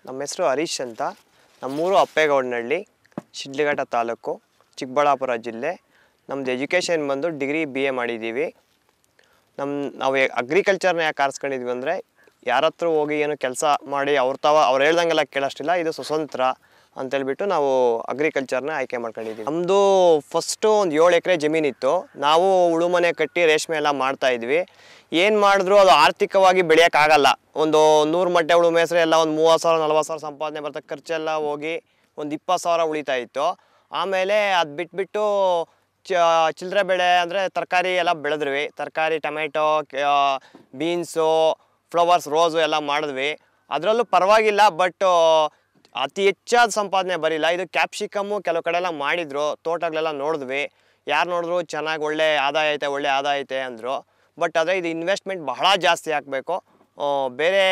ನಮ್ಮ ಹೆಸರು ಹರೀಶ್ ಅಂತ. ನಮ್ಮೂರು ಅಪ್ಪೇಗೌಡನಹಳ್ಳಿ, ಶಿಡ್ಲಘಟ್ಟ ತಾಲೂಕು, ಚಿಕ್ಕಬಳ್ಳಾಪುರ ಜಿಲ್ಲೆ. ನಮ್ಮದು ಎಜುಕೇಷನ್ ಬಂದು ಡಿಗ್ರಿ BA ಮಾಡಿದ್ದೀವಿ. ನಾವು ಅಗ್ರಿಕಲ್ಚರ್ನ ಯಾಕೆ ಆರಿಸ್ಕೊಂಡಿದ್ವಿ ಅಂದರೆ, ಯಾರ ಹತ್ರ ಹೋಗಿ ಏನು ಕೆಲಸ ಮಾಡಿ ಅವ್ರು ಹೇಳ್ದಂಗೆಲ್ಲ ಕೇಳೋಷ್ಟಿಲ್ಲ. ಇದು ಸ್ವತಂತ್ರ ಅಂತೇಳ್ಬಿಟ್ಟು ನಾವು ಅಗ್ರಿಕಲ್ಚರ್ನ ಆಯ್ಕೆ ಮಾಡ್ಕೊಂಡಿದ್ದೀವಿ. ನಮ್ಮದು ಫಸ್ಟು ಒಂದು 7 ಎಕರೆ ಜಮೀನಿತ್ತು. ನಾವು ಉಳುಮನೆ ಕಟ್ಟಿ ರೇಷ್ಮೆ ಎಲ್ಲ ಮಾಡ್ತಾಯಿದ್ವಿ. ಏನು ಮಾಡಿದ್ರು ಅದು ಆರ್ಥಿಕವಾಗಿ ಬೆಳೆಯೋಕ್ಕಾಗಲ್ಲ. ಒಂದು 100 ಮೊಟ್ಟೆ ಉಳುಮೆ ಹೆಸರು ಎಲ್ಲ ಒಂದು 30,000 40,000 ಸಂಪಾದನೆ ಬರ್ತದೆ. ಖರ್ಚೆಲ್ಲ ಹೋಗಿ ಒಂದು 20,000 ಉಳಿತಾ ಇತ್ತು. ಆಮೇಲೆ ಅದು ಬಿಟ್ಬಿಟ್ಟು ಚಿಲ್ಲರೆ ಬೆಳೆ ಅಂದರೆ ತರಕಾರಿ ಎಲ್ಲ ಬೆಳೆದ್ವಿ. ತರಕಾರಿ, ಟೊಮೆಟೊ, ಬೀನ್ಸು, ಫ್ಲವರ್ಸ್, ರೋಸು ಎಲ್ಲ ಮಾಡಿದ್ವಿ. ಅದರಲ್ಲೂ ಪರವಾಗಿಲ್ಲ, ಬಟ್ ಅತಿ ಹೆಚ್ಚಾದ ಸಂಪಾದನೆ ಬರಿಲ್ಲ. ಇದು ಕ್ಯಾಪ್ಸಿಕಮ್ಮು ಕೆಲವು ಕಡೆ ಎಲ್ಲ ಮಾಡಿದರು, ತೋಟಗಳೆಲ್ಲ ನೋಡಿದ್ವಿ. ಯಾರು ನೋಡಿದ್ರು ಚೆನ್ನಾಗಿ ಒಳ್ಳೆ ಆದಾಯ ಐತೆ ಅಂದರು. ಬಟ್ ಆದರೆ ಇದು ಇನ್ವೆಸ್ಟ್ಮೆಂಟ್ ಬಹಳ ಜಾಸ್ತಿ ಹಾಕಬೇಕು. ಬೇರೆ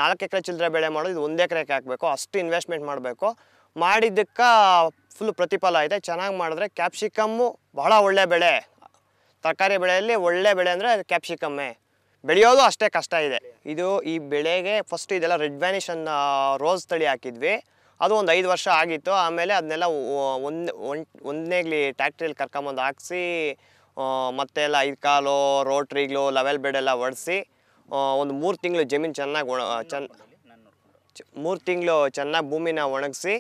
4 ಎಕರೆ ಚಿಲ್ಲರೆ ಬೆಳೆ ಮಾಡೋದು ಇದು 1 ಎಕರೆಗೆ ಹಾಕಬೇಕು. ಅಷ್ಟು ಇನ್ವೆಸ್ಟ್ಮೆಂಟ್ ಮಾಡಬೇಕು. ಮಾಡಿದ್ದಕ್ಕೆ ಫುಲ್ ಪ್ರತಿಫಲ ಇದೆ. ಚೆನ್ನಾಗಿ ಮಾಡಿದ್ರೆ ಕ್ಯಾಪ್ಸಿಕಮ್ಮು ಬಹಳ ಒಳ್ಳೆ ಬೆಳೆ. ತರಕಾರಿ ಬೆಳೆಯಲ್ಲಿ ಒಳ್ಳೆ ಬೆಳೆ ಅಂದರೆ ಕ್ಯಾಪ್ಸಿಕಮ್ಮೇ. ಬೆಳೆಯೋದು ಅಷ್ಟೇ ಕಷ್ಟ ಇದೆ. ಈ ಬೆಳೆಗೆ ಫಸ್ಟ್ ಇದೆಲ್ಲ ರೆಡ್ ವ್ಯಾನಿಷ್ ಅನ್ನೋ ರೋಸ್ ತಳಿ ಹಾಕಿದ್ವಿ. ಅದು ಒಂದು 5 ವರ್ಷ ಆಗಿತ್ತು. ಆಮೇಲೆ ಅದನ್ನೆಲ್ಲ ಒಂದನೇಗ್ಲಿ ಟ್ಯಾಕ್ಟ್ರಿಯಲ್ಲಿ ಕರ್ಕೊಂಬಂದು ಹಾಕಿಸಿ, ಮತ್ತೆ ಎಲ್ಲ 5 ಕಾಲು ರೋಟ್ರಿಗಳು ಲೆವೆಲ್ ಬೆಡ್ ಎಲ್ಲ ಹೊಡೆಸಿ ಒಂದು 3 ತಿಂಗಳು ಜಮೀನು ಚೆನ್ನಾಗಿ 3 ತಿಂಗಳು ಚೆನ್ನಾಗಿ ಭೂಮಿನ ಒಣಗಿಸಿ,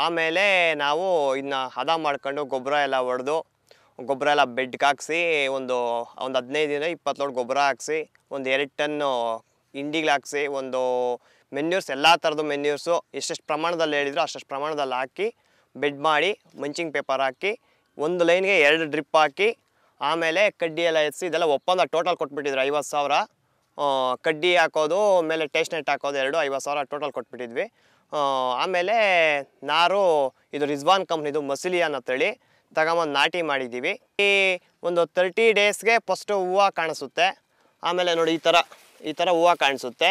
ಆಮೇಲೆ ನಾವು ಇದನ್ನ ಹದ ಮಾಡ್ಕೊಂಡು ಗೊಬ್ಬರ ಎಲ್ಲ ಹೊಡೆದು, ಗೊಬ್ಬರ ಎಲ್ಲ ಬೆಡ್ಗೆ ಹಾಕಿಸಿ, ಒಂದು 15 ದಿನ 20 ಲೋಡ್ ಗೊಬ್ಬರ ಹಾಕಿಸಿ, ಒಂದು 2 ಟನ್ನು ಹಿಂಡಿಗಳು ಹಾಕಿಸಿ, ಒಂದು ಮೆನ್ಯೂರ್ಸ್, ಎಲ್ಲ ಥರದ್ದು ಮೆನ್ಯೂರ್ಸು ಎಷ್ಟೆಷ್ಟು ಪ್ರಮಾಣದಲ್ಲಿ ಹೇಳಿದ್ರು ಅಷ್ಟೆಷ್ಟು ಪ್ರಮಾಣದಲ್ಲಿ ಹಾಕಿ ಬೆಡ್ ಮಾಡಿ, ಮಂಚಿಂಗ್ ಪೇಪರ್ ಹಾಕಿ, ಒಂದು ಲೈನ್ಗೆ 2 ಡ್ರಿಪ್ ಹಾಕಿ, ಆಮೇಲೆ ಕಡ್ಡಿ ಎಲ್ಲ ಎತ್ಸಿ, ಇದೆಲ್ಲ ಒಪ್ಪಂದ ಟೋಟಲ್ ಕೊಟ್ಬಿಟ್ಟಿದ್ರು 50,000. ಕಡ್ಡಿ ಹಾಕೋದು, ಮೇಲೆ ಟೇಸ್ಟ್ ನೆಟ್ ಹಾಕೋದು 50,000 ಟೋಟಲ್ ಕೊಟ್ಬಿಟ್ಟಿದ್ವಿ. ಆಮೇಲೆ ನಾರು ಇದು ರಿಜ್ವಾನ್ ಕಂಪ್ನಿದು ಮಸಿಲಿಯಾ ಅನ್ನೋ ತಳಿ ತಗೊಂಬಂದು ನಾಟಿ ಮಾಡಿದ್ದೀವಿ. ಒಂದು 30 ಡೇಸ್ಗೆ ಫಸ್ಟು ಹೂವು ಕಾಣಿಸುತ್ತೆ. ಆಮೇಲೆ ನೋಡಿ ಈ ಥರ ಹೂವು ಕಾಣಿಸುತ್ತೆ.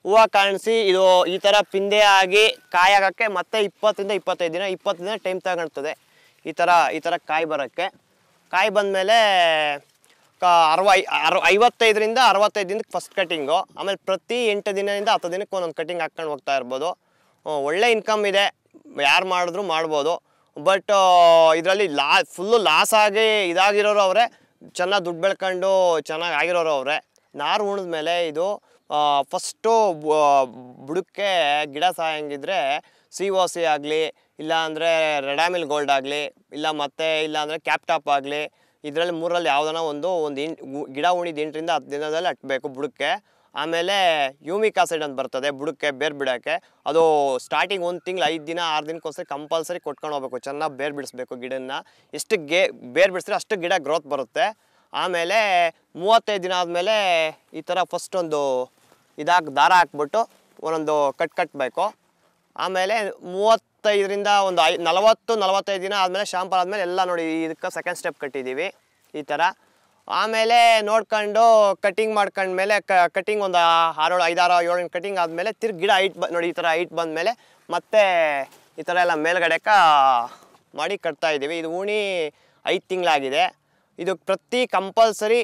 ಹೂವು ಕಾಣಿಸಿ ಇದು ಈ ಥರ ಪಿಂದೆ ಆಗಿ ಕಾಯಿ ಆಗೋಕ್ಕೆ ಮತ್ತೆ 20 ರಿಂದ 25 ದಿನ ಟೈಮ್ ತಗೊಳ್ತದೆ. ಈ ಥರ ಕಾಯಿ ಬರೋಕ್ಕೆ. ಕಾಯಿ ಬಂದಮೇಲೆ 55 ರಿಂದ 65 ದಿನಕ್ಕೆ ಫಸ್ಟ್ ಕಟ್ಟಿಂಗು. ಆಮೇಲೆ ಪ್ರತಿ 8 ದಿನದಿಂದ 10 ದಿನಕ್ಕೆ ಒಂದೊಂದು ಕಟ್ಟಿಂಗ್ ಹಾಕ್ಕೊಂಡು ಹೋಗ್ತಾ ಇರ್ಬೋದು. ಒಳ್ಳೆ ಇನ್ಕಮ್ ಇದೆ, ಯಾರು ಮಾಡಿದ್ರು ಮಾಡ್ಬೋದು. ಬಟ್ ಇದರಲ್ಲಿ ಫುಲ್ಲು ಲಾಸ್ ಆಗಿ ಇದಾಗಿರೋರು ಅವರೇ, ಚೆನ್ನಾಗಿ ದುಡ್ಡು ಬೆಳ್ಕೊಂಡು ಚೆನ್ನಾಗಿ ಆಗಿರೋರು ಅವರೇ. ನಾರು ಉಣಿದ್ಮೇಲೆ ಇದು ಫಸ್ಟು ಬುಡಕ್ಕೆ ಗಿಡ ಸಾಯಂಗಿದ್ರೆ COC ಆಗಲಿ, ಇಲ್ಲಾಂದರೆ ರೆಡಾಮಿಲ್ ಗೋಲ್ಡ್ ಆಗಲಿ, ಇಲ್ಲಾಂದರೆ ಕ್ಯಾಪ್ಟಾಪ್ ಆಗಲಿ, ಇದರಲ್ಲಿ 3ರಲ್ಲಿ ಯಾವುದನ್ನ ಒಂದು ಗಿಡ ಉಣಿದ 8 ರಿಂದ 10 ದಿನದಲ್ಲಿ ಹಟ್ಟಬೇಕು ಬುಡಕ್ಕೆ. ಆಮೇಲೆ ಯೂಮಿಕ್ ಆಸಿಡ್ ಅಂತ ಬರ್ತದೆ ಬುಡಕ್ಕೆ ಬೇರು ಬಿಡೋಕ್ಕೆ. ಅದು ಸ್ಟಾರ್ಟಿಂಗ್ 1 ತಿಂಗಳು 5 ದಿನ 6 ದಿನಕ್ಕೊಂದ್ಸರಿ ಕಂಪಲ್ಸರಿ ಕೊಟ್ಕೊಂಡು ಹೋಗ್ಬೇಕು. ಚೆನ್ನಾಗಿ ಬೇರು ಬಿಡಿಸ್ಬೇಕು ಗಿಡನ. ಎಷ್ಟು ಬೇರು ಬಿಡಿಸಿದ್ರೆ ಅಷ್ಟು ಗಿಡ ಗ್ರೋತ್ ಬರುತ್ತೆ. ಆಮೇಲೆ 35 ದಿನ ಆದಮೇಲೆ ಈ ಥರ ಫಸ್ಟ್ ಒಂದು ದಾರ ಹಾಕ್ಬಿಟ್ಟು ಒಂದೊಂದು ಕಟ್ಟಬೇಕು. ಆಮೇಲೆ 35 ರಿಂದ ಒಂದು 40-45 ದಿನ ಆದಮೇಲೆ ಶಾಂಪಲ್ ಆದಮೇಲೆ ಎಲ್ಲ ನೋಡಿ ಇದಕ್ಕೆ ಸೆಕೆಂಡ್ ಸ್ಟೆಪ್ ಕಟ್ಟಿದ್ದೀವಿ ಈ ಥರ. ಆಮೇಲೆ ನೋಡ್ಕೊಂಡು ಕಟ್ಟಿಂಗ್ ಮಾಡ್ಕೊಂಡ್ಮೇಲೆ ಕಟ್ಟಿಂಗ್ ಒಂದು 5-6-7 ಕಟ್ಟಿಂಗ್ ಆದಮೇಲೆ ಗಿಡ ಹೈಟ್ ನೋಡಿ ಈ ಥರ ಹೈಟ್ ಬಂದಮೇಲೆ ಮತ್ತೆ ಈ ಥರ ಎಲ್ಲ ಮೇಲ್ಗಡೆ ಮಾಡಿ ಕಟ್ತಾಯಿದ್ದೀವಿ. ಇದು ಉಣಿ 5 ತಿಂಗಳಾಗಿದೆ. ಇದು ಪ್ರತಿ ಕಂಪಲ್ಸರಿ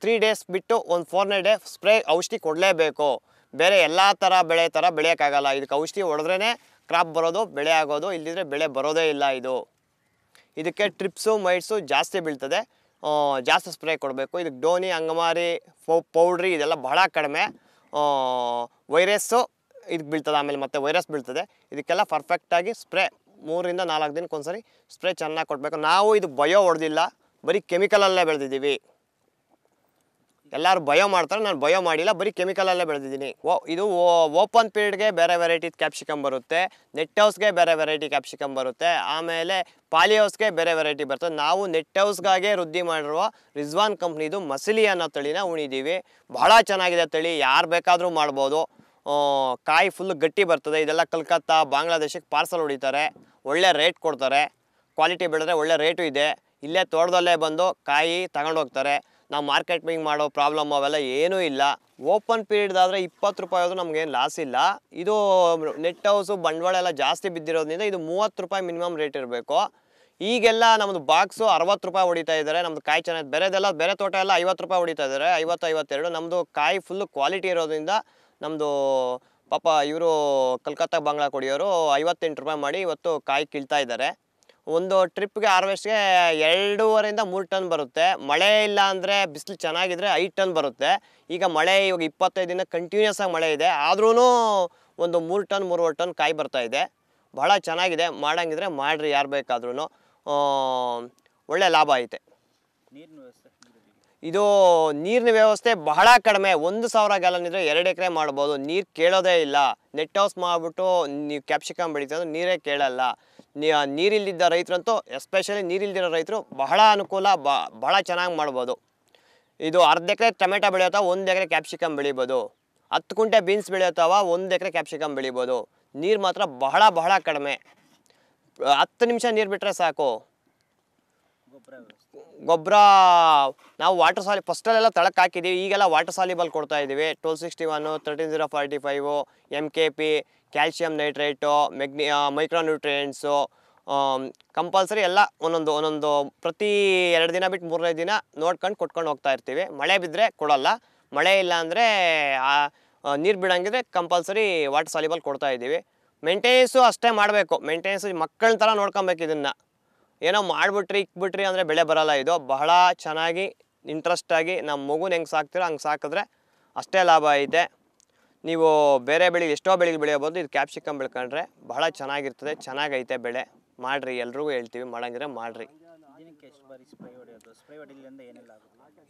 3 ಡೇಸ್ ಬಿಟ್ಟು ಒಂದು 4ನೇ ಡೇ ಸ್ಪ್ರೇ ಔಷಧಿ ಕೊಡಲೇಬೇಕು. ಬೇರೆ ಎಲ್ಲ ಬೆಳೆ ಥರ ಬೆಳೆಯೋಕ್ಕಾಗಲ್ಲ. ಇದಕ್ಕೆ ಔಷಧಿ ಹೊಡೆದ್ರೇ ಕ್ರಾಪ್ ಬರೋದು, ಬೆಳೆ ಆಗೋದು, ಇಲ್ಲದಿದ್ದರೆ ಬೆಳೆ ಬರೋದೇ ಇಲ್ಲ. ಇದಕ್ಕೆ ಟ್ರಿಪ್ಸು ಮೈಟ್ಸು ಜಾಸ್ತಿ ಬೀಳ್ತದೆ, ಜಾಸ್ತಿ ಸ್ಪ್ರೇ ಕೊಡಬೇಕು. ಇದಕ್ಕೆ ಡೋನಿ, ಅಂಗಮಾರಿ, ಪೌಡ್ರಿ ಇದೆಲ್ಲ ಬಹಳ ಕಡಿಮೆ. ವೈರಸ್ಸು ಇದಕ್ಕೆ ಬೀಳ್ತದೆ, ಆಮೇಲೆ ಮತ್ತೆ ವೈರಸ್ ಬೀಳ್ತದೆ. ಇದಕ್ಕೆಲ್ಲ ಪರ್ಫೆಕ್ಟಾಗಿ ಸ್ಪ್ರೇ 3 ರಿಂದ 4 ದಿನಕ್ಕೊಂದ್ಸರಿ ಸ್ಪ್ರೇ ಚೆನ್ನಾಗಿ ಕೊಡಬೇಕು. ನಾವು ಇದು ಬಯೋ ಹೊಡೆದಿಲ್ಲ, ಬರೀ ಕೆಮಿಕಲಲ್ಲೇ ಬೆಳೆದಿದ್ದೀವಿ. ಎಲ್ಲರೂ ಬಯೋ ಮಾಡ್ತಾರೆ, ನಾನು ಬಯೋ ಮಾಡಿಲ್ಲ, ಬರೀ ಕೆಮಿಕಲಲ್ಲೇ ಬೆಳೆದಿದ್ದೀನಿ. ಇದು ಓಪನ್ ಪೀರಿಯಡ್ಗೆ ಬೇರೆ ವೆರೈಟಿ ಕ್ಯಾಪ್ಸಿಕಮ್ ಬರುತ್ತೆ, ನೆಟ್ ಹೌಸ್ಗೆ ಬೇರೆ ವೆರೈಟಿ ಕ್ಯಾಪ್ಸಿಕಮ್ ಬರುತ್ತೆ, ಆಮೇಲೆ ಪಾಲಿ ಹೌಸ್ಗೆ ಬೇರೆ ವೆರೈಟಿ ಬರ್ತದೆ. ನಾವು ನೆಟ್ ಹೌಸ್ಗಾಗೆ ವೃದ್ಧಿ ಮಾಡಿರುವ ರಿಜ್ವಾನ್ ಕಂಪ್ನಿದು ಮಸಿಲಿಯಾ ಅನ್ನೋ ತಳಿನ ಉಣಿದ್ದೀವಿ. ಬಹಳ ಚೆನ್ನಾಗಿದೆ ತಳಿ, ಯಾರು ಬೇಕಾದರೂ ಮಾಡ್ಬೋದು. ಕಾಯಿ ಫುಲ್ ಗಟ್ಟಿ ಬರ್ತದೆ. ಇದೆಲ್ಲ ಕಲ್ಕತ್ತಾ, ಬಾಂಗ್ಲಾದೇಶಕ್ಕೆ ಪಾರ್ಸಲ್ ಹೊಡಿತಾರೆ, ಒಳ್ಳೆ ರೇಟ್ ಕೊಡ್ತಾರೆ. ಕ್ವಾಲಿಟಿ ಬೆಳೆದ್ರೆ ಒಳ್ಳೆ ರೇಟು ಇದೆ. ಇಲ್ಲೇ ತೋಟದಲ್ಲೇ ಬಂದು ಕಾಯಿ ತಗೊಂಡೋಗ್ತಾರೆ. ನಾವು ಮಾರ್ಕೆಟಿಂಗ್ ಮಾಡೋ ಪ್ರಾಬ್ಲಮ್ ಅವೆಲ್ಲ ಏನೂ ಇಲ್ಲ. ಓಪನ್ ಪೀರಿಯಡ್ದಾದರೆ 20 ರೂಪಾಯಿ ಆದರೂ ನಮಗೇನು ಲಾಸ್ ಇಲ್ಲ. ಇದು ನೆಟ್ ಹೌಸು ಬಂಡವಾಳ ಎಲ್ಲ ಜಾಸ್ತಿ ಬಿದ್ದಿರೋದ್ರಿಂದ ಇದು 30 ರೂಪಾಯಿ ಮಿನಿಮಮ್ ರೇಟ್ ಇರಬೇಕು. ಈಗೆಲ್ಲ ನಮ್ಮದು ಬಾಕ್ಸು 60 ರೂಪಾಯಿ ಹೊಡಿತಾ ಇದ್ದಾರೆ. ನಮ್ಮದು ಕಾಯಿ ಚೆನ್ನಾಗಿ, ಬೇರೆ ತೋಟ ಎಲ್ಲ 50 ರೂಪಾಯಿ ಹೊಡಿತಾ ಇದ್ದಾರೆ, 50-52. ನಮ್ಮದು ಕಾಯಿ ಫುಲ್ಲು ಕ್ವಾಲಿಟಿ ಇರೋದ್ರಿಂದ ನಮ್ಮದು ಪಾಪ ಇವರು ಕಲ್ಕತ್ತಾ ಬಾಂಗ್ಲಾ ಕೊಡಿಯೋರು 58 ರೂಪಾಯಿ ಮಾಡಿ ಇವತ್ತು ಕಾಯಿ ಕೀಳ್ತಾ ಇದ್ದಾರೆ. ಒಂದು ಟ್ರಿಪ್ಗೆ ಹಾರ್ವೆಸ್ಟ್ಗೆ 2.5ರಿಂದ 3 ಟನ್ ಬರುತ್ತೆ. ಮಳೆ ಇಲ್ಲ ಅಂದರೆ ಬಿಸಿಲು ಚೆನ್ನಾಗಿದ್ರೆ 5 ಟನ್ ಬರುತ್ತೆ. ಈಗ ಮಳೆ ಇವಾಗ 25 ದಿನ ಕಂಟಿನ್ಯೂಸ್ ಆಗಿ ಮಳೆ ಇದೆ, ಆದ್ರೂ ಒಂದು 3 ಟನ್ 3.5 ಟನ್ ಕಾಯಿ ಬರ್ತಾ ಇದೆ. ಬಹಳ ಚೆನ್ನಾಗಿದೆ, ಮಾಡಂಗಿದ್ರೆ ಮಾಡಿರಿ ಯಾರು ಬೇಕಾದ್ರೂ. ಒಳ್ಳೆ ಲಾಭ ಐತೆ. ಇದು ನೀರಿನ ವ್ಯವಸ್ಥೆ ಬಹಳ ಕಡಿಮೆ. 1,000 ಗ್ಯಾಲನ್ ಇದ್ರೆ 2 ಎಕರೆ ಮಾಡ್ಬೋದು. ನೀರು ಕೇಳೋದೇ ಇಲ್ಲ. ನೆಟ್ ಹೌಸ್ ಮಾಡಿಬಿಟ್ಟು ನೀವು ಕ್ಯಾಪ್ಸಿಕಮ್ ಬೆಳೀತಂದ್ರೆ ನೀರೇ ಕೇಳಲ್ಲ. ನೀರಿಲ್ದಿದ್ದ ರೈತರಂತೂ, ಎಸ್ಪೆಷಲಿ ನೀರಿಲ್ದಿರೋ ರೈತರು ಬಹಳ ಅನುಕೂಲ, ಬಹಳ ಚೆನ್ನಾಗಿ ಮಾಡ್ಬೋದು. ಇದು 1/2 ಎಕರೆ ಟೊಮೆಟೊ ಬೆಳೆಯೋತಾವ, 1 ಎಕರೆ ಕ್ಯಾಪ್ಸಿಕಮ್ ಬೆಳಿಬೋದು. 10 ಕುಂಟೆ ಬೀನ್ಸ್ ಬೆಳೆಯೋತಾವ, 1 ಎಕರೆ ಕ್ಯಾಪ್ಸಿಕಮ್ ಬೆಳಿಬೋದು. ನೀರು ಮಾತ್ರ ಬಹಳ ಕಡಿಮೆ. 10 ನಿಮಿಷ ನೀರು ಬಿಟ್ಟರೆ ಸಾಕು. ಗೊಬ್ಬರ ನಾವು ಫಸ್ಟಲ್ಲೆಲ್ಲ ತಳಕ್ಕೆ ಹಾಕಿದ್ದೀವಿ. ಈಗೆಲ್ಲ ವಾಟರ್ ಸಾಲಿಬಲ್ ಕೊಡ್ತಾ ಇದ್ದೀವಿ. 1261, 13045, MKP, calcium nitrate, micronutrients compulsory ಎಲ್ಲ ಒಂದೊಂದು ಪ್ರತಿ 2 ದಿನ ಬಿಟ್ಟು 3ನೇ ದಿನ ನೋಡ್ಕೊಂಡು ಕೊಟ್ಕೊಂಡು ಹೋಗ್ತಾ ಇರ್ತೀವಿ. ಮಳೆ ಬಿದ್ದರೆ ಕೊಡೋಲ್ಲ, ಮಳೆ ಇಲ್ಲ ಅಂದರೆ ನೀರು ಬಿಡೋಂಗಿದ್ರೆ ಕಂಪಲ್ಸರಿ ವಾಟರ್ ಸಾಲಿಬಲ್ ಕೊಡ್ತಾ ಇದ್ದೀವಿ. ಮೇಂಟೆನೆನ್ಸು ಅಷ್ಟೇ ಮಾಡಬೇಕು. ಮೇಂಟೆನೆನ್ಸು ಮಕ್ಕಳ ಥರ ನೋಡ್ಕೊಬೇಕು. ಇದನ್ನು ಏನೋ ಮಾಡಿಬಿಟ್ರಿ ಇಕ್ಬಿಟ್ರಿ ಅಂದರೆ ಬೆಳೆ ಬರೋಲ್ಲ. ಇದು ಬಹಳ ಚೆನ್ನಾಗಿ ಇಂಟ್ರೆಸ್ಟಾಗಿ ನಮ್ಮ ಮಗುನ ಹೆಂಗೆ ಸಾಕ್ತೀರೋ ಹಂಗೆ ಸಾಕಿದ್ರೆ ಅಷ್ಟೇ ಲಾಭ ಐತೆ. ನೀವು ಬೇರೆ ಬೆಳೆಗೆ ಎಷ್ಟೋ ಬೆಳೆಗೆ ಬೆಳೆಯಬೋದು, ಇದು ಕ್ಯಾಪ್ಸಿಕಮ್ ಬೆಳ್ಕೊಂಡ್ರೆ ಬಹಳ ಚೆನ್ನಾಗಿರ್ತದೆ, ಚೆನ್ನಾಗೈತೆ ಬೆಳೆ. ಮಾಡಿರಿ, ಎಲ್ರಿಗೂ ಹೇಳ್ತೀವಿ, ಮಾಡಂಗಿದ್ರೆ ಮಾಡಿರಿ.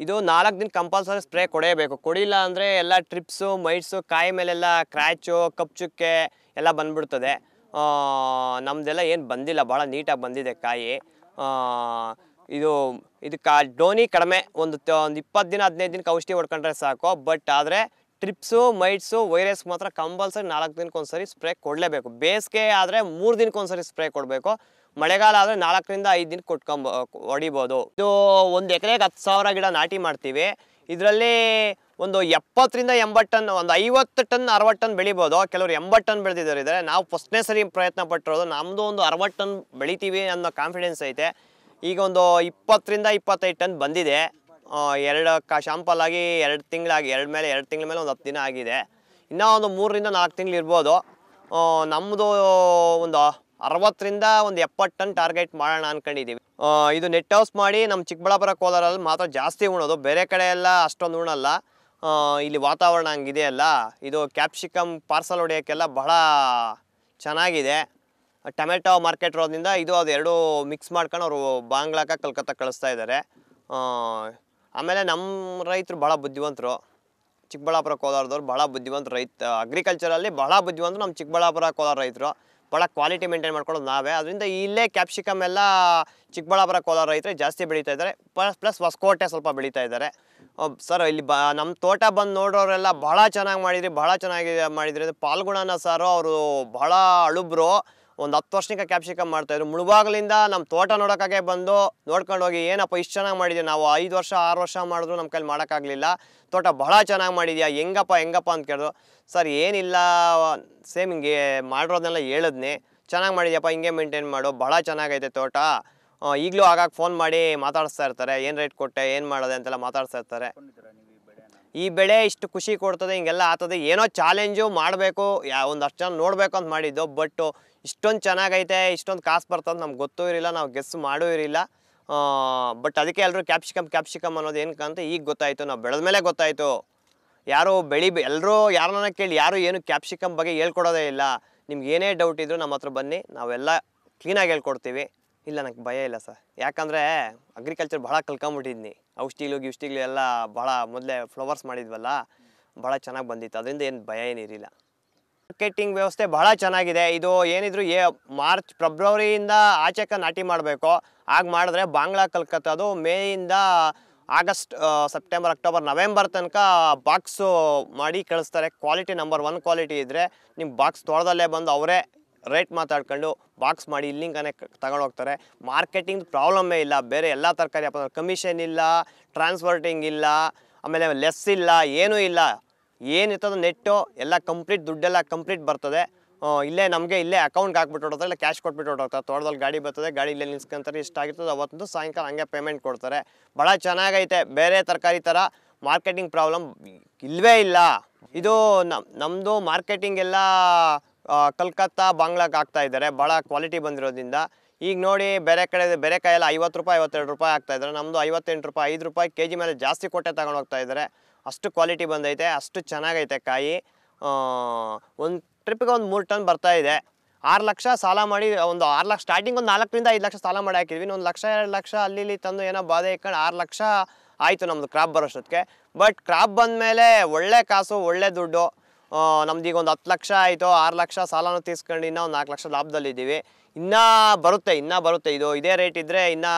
ಇದು 4 ದಿನ ಕಂಪಲ್ಸರಿ ಸ್ಪ್ರೇ ಕೊಡೇಬೇಕು. ಕೊಡಿಲ್ಲ ಅಂದರೆ ಎಲ್ಲ ಟ್ರಿಪ್ಸು, ಮೈಟ್ಸು, ಕಾಯಿ ಮೇಲೆಲ್ಲ ಕ್ರ್ಯಾಚು, ಕಪ್ಪು ಚುಕ್ಕೆ ಎಲ್ಲ ಬಂದ್ಬಿಡ್ತದೆ. ನಮ್ಮದೆಲ್ಲ ಏನು ಬಂದಿಲ್ಲ, ಭಾಳ ನೀಟಾಗಿ ಬಂದಿದೆ ಕಾಯಿ. ಇದಕ್ಕೆ ಡೋನಿ ಕಡಿಮೆ, ಒಂದು 20 ದಿನ 15 ದಿನಕ್ಕೆ ಔಷಧಿ ಹೊಡ್ಕೊಂಡ್ರೆ ಸಾಕು. ಬಟ್ ಆದರೆ ಟ್ರಿಪ್ಸು, ಮೈಟ್ಸು, ವೈರಸ್ ಮಾತ್ರ ಕಂಪಲ್ಸರಿ 4 ದಿನಕ್ಕೊಂದ್ಸರಿ ಸ್ಪ್ರೇ ಕೊಡಲೇಬೇಕು. ಬೇಸಿಗೆ ಆದರೆ 3 ದಿನಕ್ಕೊಂದ್ಸರಿ ಸ್ಪ್ರೇ ಕೊಡಬೇಕು. ಮಳೆಗಾಲ ಆದರೆ 4ರಿಂದ 5 ದಿನಕ್ಕೆ ಹೊಡಿಬೋದು. ಇದು 1 ಎಕರೆಗೆ 10,000 ಗಿಡ ನಾಟಿ ಮಾಡ್ತೀವಿ. ಇದರಲ್ಲಿ ಒಂದು 70ರಿಂದ 80 ಟನ್, ಒಂದು 50 ಟನ್ 60 ಟನ್ ಬೆಳಿಬೋದು. ಕೆಲವರು 80 ಟನ್ ಬೆಳೆದಿದ್ದಾರೆ. ನಾವು ಫಸ್ಟ್ನೇ ಸರಿ ಪ್ರಯತ್ನ ಪಟ್ಟಿರೋದು. ನಮ್ಮದು ಒಂದು 60 ಟನ್ ಬೆಳಿತೀವಿ ಅನ್ನೋ ಕಾನ್ಫಿಡೆನ್ಸ್ ಐತೆ. ಈಗ ಒಂದು 20ರಿಂದ 25 ಟನ್ ಬಂದಿದೆ. 2 ಶಾಂಪಲ್ ಆಗಿ 2 ತಿಂಗಳಾಗಿ, 2 ತಿಂಗಳ ಮೇಲೆ ಒಂದು 10 ದಿನ ಆಗಿದೆ. ಇನ್ನೂ ಒಂದು 3ರಿಂದ 4 ತಿಂಗಳು ಇರ್ಬೋದು. ನಮ್ಮದು ಒಂದು 60ರಿಂದ ಒಂದು 70 ಟನ್ ಟಾರ್ಗೆಟ್ ಮಾಡೋಣ ಅಂದ್ಕೊಂಡಿದ್ದೀವಿ. ಇದು ನೆಟ್ ಹೌಸ್ ಮಾಡಿ ನಮ್ಮ ಚಿಕ್ಕಬಳ್ಳಾಪುರ, ಕೋಲಾರಲ್ಲಿ ಮಾತ್ರ ಜಾಸ್ತಿ ಉಣೋದು. ಬೇರೆ ಕಡೆ ಎಲ್ಲ ಅಷ್ಟೊಂದು ಉಣಲ್ಲ. ಇಲ್ಲಿ ವಾತಾವರಣ ಹಂಗಿದೆಯಲ್ಲ. ಇದು ಕ್ಯಾಪ್ಸಿಕಮ್ ಪಾರ್ಸಲ್ ಹೊಡೆಯೋಕ್ಕೆಲ್ಲ ಬಹಳ ಚೆನ್ನಾಗಿದೆ. ಟೊಮೆಟೊ ಮಾರ್ಕೆಟ್ ರೋಡ್ನಿಂದ ಇದು ಅದು ಎರಡೂ ಮಿಕ್ಸ್ ಮಾಡ್ಕೊಂಡು ಅವರು ಬಾಂಗ್ಲಾಕ ಕಲ್ಕತ್ತಾ ಕಳಿಸ್ತಾ ಇದ್ದಾರೆ. ಆಮೇಲೆ ನಮ್ಮ ರೈತರು ಭಾಳ ಬುದ್ಧಿವಂತರು. ಚಿಕ್ಕಬಳ್ಳಾಪುರ ಕೋಲಾರದವ್ರು ಭಾಳ ಬುದ್ಧಿವಂತರು. ಅಗ್ರಿಕಲ್ಚರಲ್ಲಿ ಭಾಳ ಬುದ್ಧಿವಂತರು ನಮ್ಮ ಚಿಕ್ಕಬಳ್ಳಾಪುರ ಕೋಲಾರ ರೈತರು. ಭಾಳ ಕ್ವಾಲಿಟಿ ಮೇಂಟೈನ್ ಮಾಡ್ಕೊಳ್ಳೋದು ನಾವೇ. ಅದರಿಂದ ಇಲ್ಲೇ ಕ್ಯಾಪ್ಸಿಕಮ್ ಎಲ್ಲ ಚಿಕ್ಕಬಳ್ಳಾಪುರ ಕೋಲಾರ ರೈತರು ಜಾಸ್ತಿ ಬೆಳೀತಾ ಇದ್ದಾರೆ. ಪ್ಲಸ್ ಹೊಸಕೋಟೆ ಸ್ವಲ್ಪ ಬೆಳೀತಾ ಇದ್ದಾರೆ. ಸರ್ ಇಲ್ಲಿ ನಮ್ಮ ತೋಟ ಬಂದು ನೋಡೋರೆಲ್ಲ ಭಾಳ ಚೆನ್ನಾಗಿ ಮಾಡಿದ್ರಿ. ಪಾಲ್ಗುಣನ ಸಾರು ಅವರು ಭಾಳ ಅಳುಬ್ರು. ಒಂದು 10 ವರ್ಷಕ್ಕೆ ಕ್ಯಾಪ್ಸಿಕಮ್ ಮಾಡ್ತಾಯಿದ್ರು. ಮುಳುಬಾಗಿಲಿಂದ ನಮ್ಮ ತೋಟ ನೋಡೋಕ್ಕಾಗೆ ಬಂದು ನೋಡ್ಕೊಂಡು ಹೋಗಿ, ಏನಪ್ಪ ಇಷ್ಟು ಚೆನ್ನಾಗಿ ಮಾಡಿದ್ದೀವಿ, ನಾವು 5 ವರ್ಷ 6 ವರ್ಷ ಮಾಡಿದ್ರು ನಮ್ಮ ಕೈಲಿ ಮಾಡೋಕ್ಕಾಗಲಿಲ್ಲ, ತೋಟ ಭಾಳ ಚೆನ್ನಾಗಿ ಮಾಡಿದ್ಯಾ, ಹೆಂಗಪ್ಪ ಅಂತ ಕೇಳಿದ್ರು. ಸರ್ ಏನಿಲ್ಲ, ಸೇಮ್ ಹಿಂಗೆ ಮಾಡಿರೋದನ್ನೆಲ್ಲ ಹೇಳಿದ್ನಿ, ಚೆನ್ನಾಗಿ ಮಾಡಿದ್ಯಪ್ಪ, ಹಿಂಗೆ ಮೇಂಟೈನ್ ಮಾಡು, ಭಾಳ ಚೆನ್ನಾಗೈತೆ ತೋಟ. ಈಗಲೂ ಆಗಾಗ ಫೋನ್ ಮಾಡಿ ಮಾತಾಡಿಸ್ತಾ ಇರ್ತಾರೆ, ಏನು ರೇಟ್ ಕೊಟ್ಟೆ, ಏನು ಮಾಡೋದೆ ಅಂತೆಲ್ಲ ಮಾತಾಡ್ತಾ ಇರ್ತಾರೆ. ಈ ಬೆಳೆ ಇಷ್ಟು ಖುಷಿ ಕೊಡ್ತದೆ, ಹಿಂಗೆಲ್ಲ ಆಗ್ತದೆ, ಏನೋ ಚಾಲೆಂಜು ಮಾಡಬೇಕು, ಒಂದಷ್ಟು ಜನ ನೋಡಬೇಕು ಅಂತ ಮಾಡಿದ್ದು. ಬಟ್ ಇಷ್ಟೊಂದು ಚೆನ್ನಾಗೈತೆ, ಇಷ್ಟೊಂದು ಕಾಸು ಬರ್ತದೆ ನಮ್ಗೆ ಗೊತ್ತೂ ಇರಲಿಲ್ಲ, ನಾವು ಗೆಸ್ ಮಾಡೂ ಇರಲಿಲ್ಲ. ಬಟ್ ಅದಕ್ಕೆ ಎಲ್ಲರೂ ಕ್ಯಾಪ್ಸಿಕಮ್ ಅನ್ನೋದು ಏನಕ್ಕಂತ ಈಗ ಗೊತ್ತಾಯಿತು, ನಾವು ಬೆಳೆದ ಮೇಲೆ ಗೊತ್ತಾಯಿತು. ಯಾರು ಎಲ್ಲರೂ ಯಾರನ್ನ ಕೇಳಿ ಯಾರು ಏನು ಕ್ಯಾಪ್ಸಿಕಮ್ ಬಗ್ಗೆ ಹೇಳ್ಕೊಡೋದೇ ಇಲ್ಲ. ನಿಮ್ಗೆ ಏನೇ ಡೌಟ್ ಇದ್ದರೂ ನಮ್ಮ ಹತ್ರ ಬನ್ನಿ, ನಾವೆಲ್ಲ ಕ್ಲೀನಾಗಿ ಹೇಳ್ಕೊಡ್ತೀವಿ. ಇಲ್ಲ, ನನಗೆ ಭಯ ಇಲ್ಲ ಸರ್, ಯಾಕಂದರೆ ಅಗ್ರಿಕಲ್ಚರ್ ಭಾಳ ಕಲ್ಕೊಂಬಿಟ್ಟಿದ್ನಿ. ಔಷಧಿಗಳು ಎಲ್ಲ ಭಾಳ ಮೊದಲೇ ಫ್ಲವರ್ಸ್ ಮಾಡಿದ್ವಲ್ಲ, ಭಾಳ ಚೆನ್ನಾಗಿ ಬಂದಿತ್ತು. ಅದರಿಂದ ಏನು ಭಯ ಏನಿರಲಿಲ್ಲ. ಮಾರ್ಕೆಟಿಂಗ್ ವ್ಯವಸ್ಥೆ ಭಾಳ ಚೆನ್ನಾಗಿದೆ. ಇದು ಏನಿದ್ರು ಫೆಬ್ರವರಿಯಿಂದ ಆಚೆಗೆ ನಾಟಿ ಮಾಡಬೇಕು. ಆಗ ಮಾಡಿದ್ರೆ ಬಾಂಗ್ಲಾ ಕಲ್ಕತ್ತಾದು ಮೇಯಿಂದ ಆಗಸ್ಟ್, ಸೆಪ್ಟೆಂಬರ್, ಅಕ್ಟೋಬರ್, ನವೆಂಬರ್ ತನಕ ಬಾಕ್ಸು ಮಾಡಿ ಕಳಿಸ್ತಾರೆ. ಕ್ವಾಲಿಟಿ ನಂಬರ್ 1 ಕ್ವಾಲಿಟಿ ಇದ್ದರೆ ನಿಮ್ಮ ಬಾಕ್ಸ್ ತೊಳೆದಲ್ಲೇ ಬಂದು ಅವರೇ ರೇಟ್ ಮಾತಾಡ್ಕೊಂಡು ಬಾಕ್ಸ್ ಮಾಡಿ ಇಲ್ಲಿಂಗನೇ ತಗೊಂಡೋಗ್ತಾರೆ. ಮಾರ್ಕೆಟಿಂಗ್ ಪ್ರಾಬ್ಲಮ್ಮೇ ಇಲ್ಲ. ಬೇರೆ ಎಲ್ಲ ತರಕಾರಿ ಕಮಿಷನ್ ಇಲ್ಲ, ಟ್ರಾನ್ಸ್ಪೋರ್ಟಿಂಗ್ ಇಲ್ಲ, ಆಮೇಲೆ ಲೆಸ್ ಇಲ್ಲ, ಏನೂ ಇಲ್ಲ. ಏನಿರ್ತದೋ ನೆಟ್ಟು ಎಲ್ಲ ಕಂಪ್ಲೀಟ್, ದುಡ್ಡೆಲ್ಲ ಕಂಪ್ಲೀಟ್ ಬರ್ತದೆ. ಇಲ್ಲೇ ಅಕೌಂಟ್ಗೆ ಹಾಕ್ಬಿಟ್ಟು ಹೊಡ್ತಾರೆ, ಇಲ್ಲ ಕ್ಯಾಶ್ ಕೊಟ್ಬಿಟ್ಟು ಹೊಡ್ತಾರೆ. ತೋಟದಲ್ಲಿ ಗಾಡಿ ಬರ್ತದೆ, ಗಾಡಿ ಇಲ್ಲೇ ನಿಲ್ಸ್ಕೊಂತಾರೆ, ಇಷ್ಟಾಗಿರ್ತದೆ. ಅವತ್ತು ಸಾಯಂಕಾಲ ಹಂಗೆ ಪೇಮೆಂಟ್ ಕೊಡ್ತಾರೆ. ಭಾಳ ಚೆನ್ನಾಗೈತೆ. ಬೇರೆ ತರಕಾರಿ ಥರ ಮಾರ್ಕೆಟಿಂಗ್ ಪ್ರಾಬ್ಲಮ್ ಇಲ್ಲವೇ ಇಲ್ಲ. ಇದು ನಮ್ಮದು ಮಾರ್ಕೆಟಿಂಗ್ ಎಲ್ಲ ಕಲ್ಕತ್ತಾ ಬಾಂಗ್ಲಾಗೆ ಆಗ್ತಾ ಇದ್ದಾರೆ, ಭಾಳ ಕ್ವಾಲಿಟಿ ಬಂದಿರೋದ್ರಿಂದ. ಈಗ ನೋಡಿ ಬೇರೆ ಕಾಯೆಲ್ಲ 50 ರೂಪಾಯಿ 52 ರೂಪಾಯಿ ಆಗ್ತಾಯಿದ್ದಾರೆ, ನಮ್ಮದು 58 ರೂಪಾಯಿ 5 ರೂಪಾಯಿ ಕೆ ಜಿ ಮೇಲೆ ಜಾಸ್ತಿ ಕೊಟ್ಟೆ ತಗೊಂಡು ಹೋಗ್ತಾ ಇದ್ದಾರೆ. ಅಷ್ಟು ಕ್ವಾಲಿಟಿ ಬಂದೈತೆ, ಅಷ್ಟು ಚೆನ್ನಾಗೈತೆ ಕಾಯಿ. ಒಂದು ಟ್ರಿಪ್ಪಿಗೆ ಒಂದು 3 ಟನ್ ಬರ್ತಾಯಿದೆ. 6 ಲಕ್ಷ ಸಾಲ ಮಾಡಿ, ಒಂದು 6 ಲಕ್ಷ ಸ್ಟಾರ್ಟಿಂಗ್ ಒಂದು 4 ರಿಂದ 5 ಲಕ್ಷ ಸಾಲ ಮಾಡಿ ಹಾಕಿದ್ವಿ. 1 ಲಕ್ಷ 2 ಲಕ್ಷ ಅಲ್ಲಿ ತಂದು ಏನೋ ಬಾಧೆ ಇಟ್ಕೊಂಡು 6 ಲಕ್ಷ ಆಯಿತು ನಮ್ಮದು ಕ್ರಾಪ್ ಬರೋಷ್ಟೊತ್ತಿಗೆ. ಬಟ್ ಕ್ರಾಪ್ ಬಂದಮೇಲೆ ಒಳ್ಳೆ ಕಾಸು, ಒಳ್ಳೆ ದುಡ್ಡು. ನಮ್ದು ಈಗ ಒಂದು 10 ಲಕ್ಷ ಆಯಿತು, 6 ಲಕ್ಷ ಸಾಲನೂ ತೀರ್ಸ್ಕೊಂಡು ಇನ್ನೂ ಒಂದು 4 ಲಕ್ಷ ಲಾಭದಲ್ಲಿದ್ದೀವಿ. ಇನ್ನೂ ಬರುತ್ತೆ. ಇದು ಇದೇ ರೇಟ್ ಇದ್ದರೆ ಇನ್ನೂ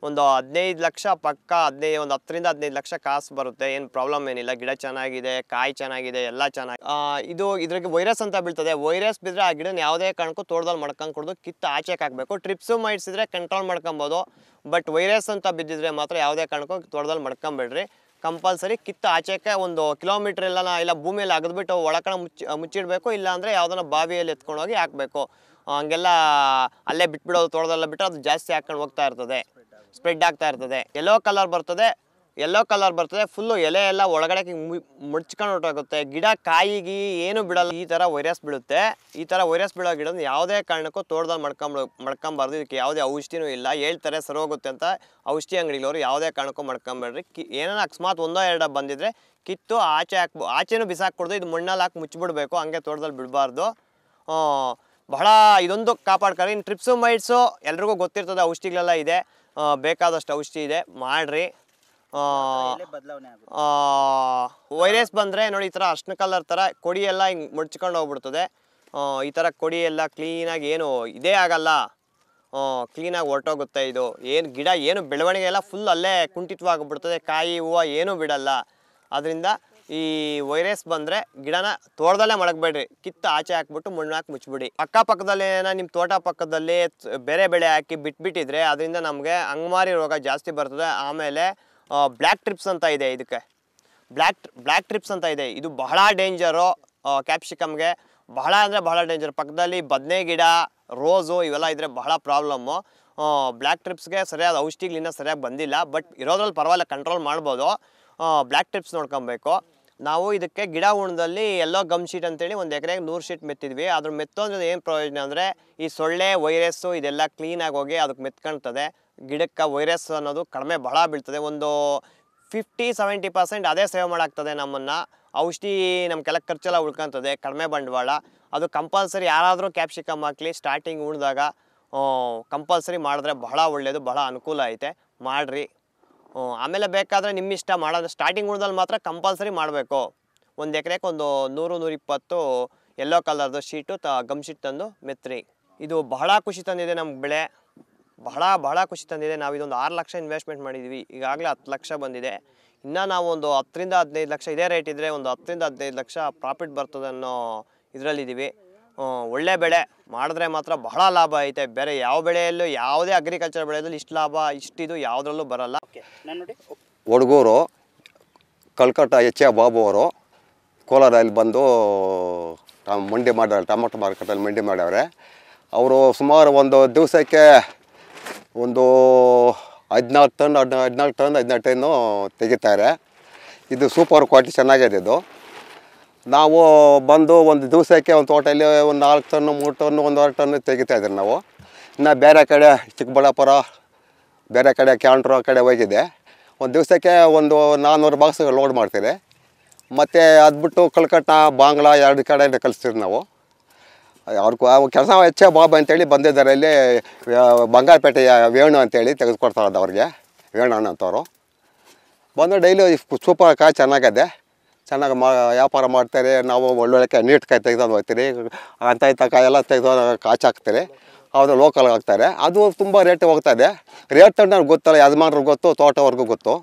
ಒಂದು 15 ಲಕ್ಷ ಪಕ್ಕ, ಒಂದು 10 ರಿಂದ 15 ಲಕ್ಷ ಕಾಸು ಬರುತ್ತೆ. ಏನು ಪ್ರಾಬ್ಲಮ್ ಏನಿಲ್ಲ. ಗಿಡ ಚೆನ್ನಾಗಿದೆ, ಕಾಯಿ ಚೆನ್ನಾಗಿದೆ, ಎಲ್ಲ ಚೆನ್ನಾಗಿ. ಇದ್ರಿಗೆ ವೈರಸ್ ಅಂತ ಬೀಳ್ತದೆ. ವೈರಸ್ ಬಿದ್ದರೆ ಆ ಗಿಡನ ಯಾವುದೇ ಕಾರಣಕ್ಕೂ ತೋಟದಲ್ಲಿ ಮಾಡ್ಕೊಂಡು ಕೊಡೋದು, ಕಿತ್ತು ಆಚೆಗೆ ಹಾಕಬೇಕು. ಟ್ರಿಪ್ಸು ಮೈಟ್ಸಿದ್ರೆ ಕಂಟ್ರೋಲ್ ಮಾಡ್ಕೊಬೋದು. ಬಟ್ ವೈರಸ್ ಅಂತ ಬಿದ್ದಿದ್ರೆ ಮಾತ್ರ ಯಾವುದೇ ಕಾರಣಕ್ಕೂ ತೋಟದಲ್ಲಿ ಮಾಡ್ಕೊಂಬೇಡ್ರಿ. ಕಂಪಲ್ಸರಿ ಕಿತ್ತು ಆಚೆಗೆ 1 ಕಿಲೋಮೀಟ್ರ್ ಇಲ್ಲ ಭೂಮಿಯಲ್ಲಿ ಅಗದ್ಬಿಟ್ಟು ಒಳಕಡೆ ಮುಚ್ಚಿಡಬೇಕು. ಇಲ್ಲಾಂದರೆ ಯಾವುದನ್ನ ಬಾವಿಯಲ್ಲಿ ಎತ್ಕೊಂಡೋಗಿ ಹಾಕಬೇಕು. ಹಂಗೆಲ್ಲ ಅಲ್ಲೇ ಬಿಟ್ಬಿಡೋದು, ತೋಟದಲ್ಲ ಬಿಟ್ಟು ಅದು ಜಾಸ್ತಿ ಹಾಕ್ಕೊಂಡು ಹೋಗ್ತಾ ಇರ್ತದೆ, ಸ್ಪ್ರೆಡ್ ಆಗ್ತಾ ಇರ್ತದೆ. ಯೆಲ್ಲೋ ಕಲರ್ ಬರ್ತದೆ ಫುಲ್ಲು. ಎಲೆ ಎಲ್ಲ ಒಳಗಡೆ ಮುಡ್ಚ್ಕೊಂಡು ಹೊರಟೋಗುತ್ತೆ. ಗಿಡ ಕಾಯಿಗೆ ಏನು ಬಿಡಲ್ಲ. ಈ ಥರ ವೈರಸ್ ಬೀಳುತ್ತೆ. ಈ ಥರ ವೈರಸ್ ಬೀಳೋ ಗಿಡ ಯಾವುದೇ ಕಾರಣಕ್ಕೂ ತೋಟದಲ್ಲಿ ಮಡ್ಕೊಂಬಾರ್ದು. ಇದಕ್ಕೆ ಯಾವುದೇ ಔಷಧಿನೂ ಇಲ್ಲ. ಹೇಳ್ತಾರೆ ಸರೋಗುತ್ತೆ ಅಂತ ಔಷಧಿ ಅಂಗಡಿಗಳವರು. ಯಾವುದೇ ಕಾರಣಕ್ಕೂ ಮಡ್ಕೊಂಬೇಡ್ರಿ. ಏನಾರ ಅಕಸ್ಮಾತ್ 1-2 ಬಂದಿದ್ರೆ ಕಿತ್ತು ಆಚೆನೂ ಬಿಸಾಕ್ಕೊಡ್ದು. ಇದು ಮಣ್ಣಲ್ಲಿ ಹಾಕಿ ಮುಚ್ಚಿಬಿಡ್ಬೇಕು, ಹಂಗೆ ತೋಟದಲ್ಲಿ ಬಿಡಬಾರ್ದು. ಬಹಳ ಇದೊಂದು ಕಾಪಾಡ್ತಾರೆ. ಇನ್ನು ಟ್ರಿಪ್ಸು ಮೈಟ್ಸು ಎಲ್ರಿಗೂ ಗೊತ್ತಿರ್ತದೆ, ಔಷಧಿಗಳೆಲ್ಲ ಇದೆ, ಬೇಕಾದಷ್ಟು ಔಷಧಿ ಇದೆ, ಮಾಡಿರಿ. ವೈರಸ್ ಬಂದರೆ ನೋಡಿ, ಈ ಥರ ಅರ್ಶಿನ ಕಲರ್ ಥರ ಕೊಡಿ ಎಲ್ಲ ಹಿಂಗೆ ಮುಡ್ಚ್ಕೊಂಡು ಹೋಗ್ಬಿಡ್ತದೆ. ಈ ಥರ ಕೊಡಿ ಎಲ್ಲ ಕ್ಲೀನಾಗಿ ಏನು ಇದೇ ಆಗಲ್ಲ, ಕ್ಲೀನಾಗಿ ಹೊರಟೋಗುತ್ತೆ. ಇದು ಏನು ಗಿಡ ಏನು ಬೆಳವಣಿಗೆ ಎಲ್ಲ ಫುಲ್ ಅಲ್ಲೇ ಕುಂಠಿತವಾಗಿಬಿಡ್ತದೆ. ಕಾಯಿ ಹೂವು ಏನೂ ಬಿಡಲ್ಲ. ಅದರಿಂದ ಈ ವೈರಸ್ ಬಂದರೆ ಗಿಡನ ತೋಟದಲ್ಲೇ ಮಡಗಬೇಡ್ರಿ, ಕಿತ್ತು ಆಚೆ ಹಾಕ್ಬಿಟ್ಟು ಮಣ್ಣು ಹಾಕಿ ಮುಚ್ಚಿಬಿಡಿ. ಅಕ್ಕಪಕ್ಕದಲ್ಲಿ ನಿಮ್ಮ ತೋಟ ಪಕ್ಕದಲ್ಲಿ ಬೇರೆ ಬೆಳೆ ಹಾಕಿ ಬಿಟ್ಬಿಟ್ಟಿದ್ರೆ ಅದರಿಂದ ನಮಗೆ ಅಂಗಮಾರಿ ರೋಗ ಜಾಸ್ತಿ ಬರ್ತದೆ. ಆಮೇಲೆ ಬ್ಲ್ಯಾಕ್ ಟ್ರಿಪ್ಸ್ ಅಂತ ಇದೆ. ಇದಕ್ಕೆ ಬ್ಲ್ಯಾಕ್ ಟ್ರಿಪ್ಸ್ ಅಂತ ಇದೆ. ಇದು ಬಹಳ ಡೇಂಜರು ಕ್ಯಾಪ್ಸಿಕಮ್ಗೆ. ಬಹಳ ಡೇಂಜರ್. ಪಕ್ಕದಲ್ಲಿ ಬದನೆ ಗಿಡ, ರೋಸು ಇವೆಲ್ಲ ಇದ್ದರೆ ಬಹಳ ಪ್ರಾಬ್ಲಮ್ಮು. ಬ್ಲ್ಯಾಕ್ ಟ್ರಿಪ್ಸ್ಗೆ ಸರಿಯಾದ ಔಷಧಿಗಳು ಇನ್ನೂ ಸರಿಯಾಗಿ ಬಂದಿಲ್ಲ. ಬಟ್ ಇರೋದ್ರಲ್ಲಿ ಪರವಾಗಿಲ್ಲ, ಕಂಟ್ರೋಲ್ ಮಾಡ್ಬೋದು. ಬ್ಲ್ಯಾಕ್ ಟ್ರಿಪ್ಸ್ ನೋಡ್ಕೊಬೇಕು ನಾವು. ಇದಕ್ಕೆ ಗಿಡ ಉಣದಲ್ಲಿ ಎಲ್ಲೋ ಗಮ್ ಶೀಟ್ ಅಂತೇಳಿ 1 ಎಕರೆಗೆ 100 ಶೀಟ್ ಮೆತ್ತಿದ್ವಿ. ಅದ್ರ ಮೆತ್ತೋದ್ರೆ ಏನು ಪ್ರಯೋಜನ ಅಂದರೆ, ಈ ಸೊಳ್ಳೆ ವೈರಸ್ಸು ಇದೆಲ್ಲ ಕ್ಲೀನಾಗಿ ಹೋಗಿ ಅದಕ್ಕೆ ಮೆತ್ಕೊಳ್ತದೆ. ಗಿಡಕ್ಕೆ ವೈರಸ್ ಅನ್ನೋದು ಕಡಿಮೆ ಬಹಳ ಬೀಳ್ತದೆ. ಒಂದು 50-70% ಅದೇ ಸೇವ್ ಮಾಡಾಗ್ತದೆ ನಮ್ಮನ್ನು. ಔಷಧಿ ನಮಗೆಲ್ಲ ಖರ್ಚೆಲ್ಲ ಉಳ್ಕೊತದೆ, ಕಡಿಮೆ ಬಂಡವಾಳ. ಅದು ಕಂಪಲ್ಸರಿ ಯಾರಾದರೂ ಕ್ಯಾಪ್ಸಿಕಮ್ ಹಾಕಲಿ ಸ್ಟಾರ್ಟಿಂಗ್ ಉಳಿದಾಗ ಕಂಪಲ್ಸರಿ ಮಾಡಿದ್ರೆ ಬಹಳ ಒಳ್ಳೆಯದು, ಬಹಳ ಅನುಕೂಲ ಐತೆ, ಮಾಡಿರಿ. ಆಮೇಲೆ ಬೇಕಾದರೆ ನಿಮ್ಮಿಷ್ಟ. ಮಾಡೋದು ಸ್ಟಾರ್ಟಿಂಗ್ ಉಳಿದಲ್ಲಿ ಮಾತ್ರ ಕಂಪಲ್ಸರಿ ಮಾಡಬೇಕು. 1 ಎಕರೆಗೆ ಒಂದು 100-120 ಯೆಲ್ಲೋ ಕಲರ್ದು ಶೀಟು ಗಮ್ ಶೀಟ್ ತಂದು ಮೆತ್ರಿ. ಇದು ಬಹಳ ಖುಷಿ ತಂದಿದೆ ನಮ್ಗೆ ಬೆಳೆ, ಬಹಳ ಖುಷಿ ತಂದಿದೆ. ನಾವು ಇದೊಂದು 6 ಲಕ್ಷ ಇನ್ವೆಸ್ಟ್ಮೆಂಟ್ ಮಾಡಿದ್ವಿ, ಈಗಾಗಲೇ 10 ಲಕ್ಷ ಬಂದಿದೆ. ಇನ್ನು ನಾವು ಒಂದು 10 ರಿಂದ 15 ಲಕ್ಷ, ಇದೇ ರೇಟ್ ಇದ್ದರೆ ಒಂದು 10 ರಿಂದ 15 ಲಕ್ಷ ಪ್ರಾಫಿಟ್ ಬರ್ತದೆ ಅನ್ನೋ ಇದರಲ್ಲಿದ್ದೀವಿ. ಒಳ್ಳೆ ಬೆಳೆ ಮಾಡಿದ್ರೆ ಮಾತ್ರ ಬಹಳ ಲಾಭ ಐತೆ. ಬೇರೆ ಯಾವ ಬೆಳೆಯಲ್ಲೂ, ಯಾವುದೇ ಅಗ್ರಿಕಲ್ಚರ್ ಬೆಳೆಯಲ್ಲೂ ಇಷ್ಟು ಲಾಭ ಇಷ್ಟಿದು ಯಾವುದ್ರಲ್ಲೂ ಬರಲ್ಲ. ಹುಡುಗರು ಕಲ್ಕಟ್ಟ ಎಚ್ ಎ ಬಾಬು ಅವರು ಕೋಲಾರಲ್ಲಿ ಬಂದು ಮಂಡಿ ಮಾಡ್ಯಾರೆ, ಟೊಮೊಟೊ ಮಾರ್ಕೆಟಲ್ಲಿ ಮಂಡಿ ಮಾಡ್ಯಾವ್ರೆ. ಅವರು ಸುಮಾರು ಒಂದು ದಿವಸಕ್ಕೆ ಒಂದು 14 ಟನ್ನು ತೆಗಿತಾರೆ. ಇದು ಸೂಪರ್ ಕ್ವಾಲಿಟಿ ಚೆನ್ನಾಗಿದೆ. ಇದು ನಾವು ಬಂದು ಒಂದು ದಿವಸಕ್ಕೆ ಒಂದು ತೋಟದಲ್ಲಿ ಒಂದು 4 ಟನ್ನು 3 ಟನ್ನು 1.5 ಟನ್ನು ತೆಗಿತಾಯಿದ್ದೀವಿ ನಾವು. ಇನ್ನು ಬೇರೆ ಕಡೆ ಚಿಕ್ಕಬಳ್ಳಾಪುರ, ಬೇರೆ ಕಡೆ ಕ್ಯಾಂಟ್ರು ಆ ಕಡೆ ಹೋಗಿದೆ. ಒಂದು ದಿವಸಕ್ಕೆ ಒಂದು 400 ಬಾಕ್ಸ್ ಲೋಡ್ ಮಾಡ್ತೀವಿ. ಮತ್ತು ಅದ್ಬಿಟ್ಟು ಕಲ್ಕಟ್ಟ, ಬಾಂಗ್ಲಾ 2 ಕಡೆ ಕಳಿಸ್ತೀವಿ ನಾವು. ಅವ್ರ ಕೆಲಸ ಎಚ್ ಎ ಬಾಬು ಅಂತೇಳಿ ಬಂದಿದ್ದಾರೆ. ಇಲ್ಲಿ ಬಂಗಾರಪೇಟೆಯ ವೇಣು ಅಂತೇಳಿ ತೆಗೆದುಕೊಡ್ತಾರೆ ಅವ್ರಿಗೆ, ವೇಣು ಅನ್ನೋಂಥವ್ರು ಬಂದು ಡೈಲಿ ಸೂಪರ್ ಕಾಯಿ ಚೆನ್ನಾಗಿದೆ, ಚೆನ್ನಾಗಿ ವ್ಯಾಪಾರ ಮಾಡ್ತಾರೆ. ನಾವು ಒಳ್ಳೊಳ್ಳೆ ನೀಟ್ ಕಾಯಿ ತೆಗೆದು ಹೋಗ್ತೀರಿ, ಇಂಥ ಕಾಯೆಲ್ಲ ತೆಗೆದು ಕಾಚಾಕ್ತೀರಿ. ಅವರು ಲೋಕಲ್ ಹಾಕ್ತಾರೆ. ಅದು ತುಂಬ ರೇಟ್ ಹೋಗ್ತಾಯಿದೆ. ರೇಟ್ ನನಗೆ ಗೊತ್ತಲ್ಲ, ಯಜಮಾನ್ರಿಗೆ ಗೊತ್ತು, ತೋಟವ್ರಿಗೂ ಗೊತ್ತು.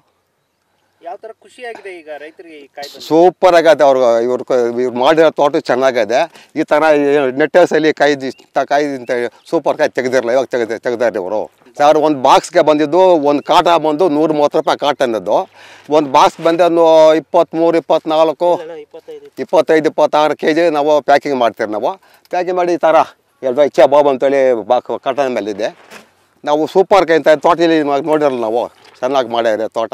ಯಾವ ಥರ ಖುಷಿಯಾಗಿದೆ ಈಗ ರೈತರಿಗೆ ಈ ಕಾಯಿ? ಸೂಪರ್ ಆಗೈತೆ. ಇವ್ರು ಮಾಡಿರೋ ತೋಟ ಚೆನ್ನಾಗಿದೆ. ಈ ಥರ ನೆಟ್ಟಸಲ್ಲಿ ಕಾಯಿ ಅಂತ ಸೂಪರ್ ಕಾಯಿ ತೆಗೆದಿರಲ್ಲ, ಇವಾಗ ತೆಗೆದಾರೆ ಇವರು. ಸರ್ ಒಂದು ಬಾಕ್ಸ್ಗೆ ಬಂದಿದ್ದು ಒಂದು ಕಾಟ ಬಂದು 130 ರೂಪಾಯಿ ಕಾಟನ್ನದ್ದು. ಒಂದು ಬಾಕ್ಸ್ ಬಂದು 23, 24, 25, 26 kg ನಾವು ಪ್ಯಾಕಿಂಗ್ ಮಾಡ್ತೀವಿ. ನಾವು ಪ್ಯಾಕಿಂಗ್ ಮಾಡಿ ಈ ಥರ ಎಚ್ ಎ ಬಾಬು ಅಂತೇಳಿ ಕಾಟನ್ ಮೇಲಿದೆ. ನಾವು ಸೂಪರ್ ಕಾಯಿ ಅಂತ ತೋಟದಲ್ಲಿ ನೋಡಿರಲ್ಲ ನಾವು, ಚೆನ್ನಾಗಿ ಮಾಡ್ಯಾರೆ ತೋಟ.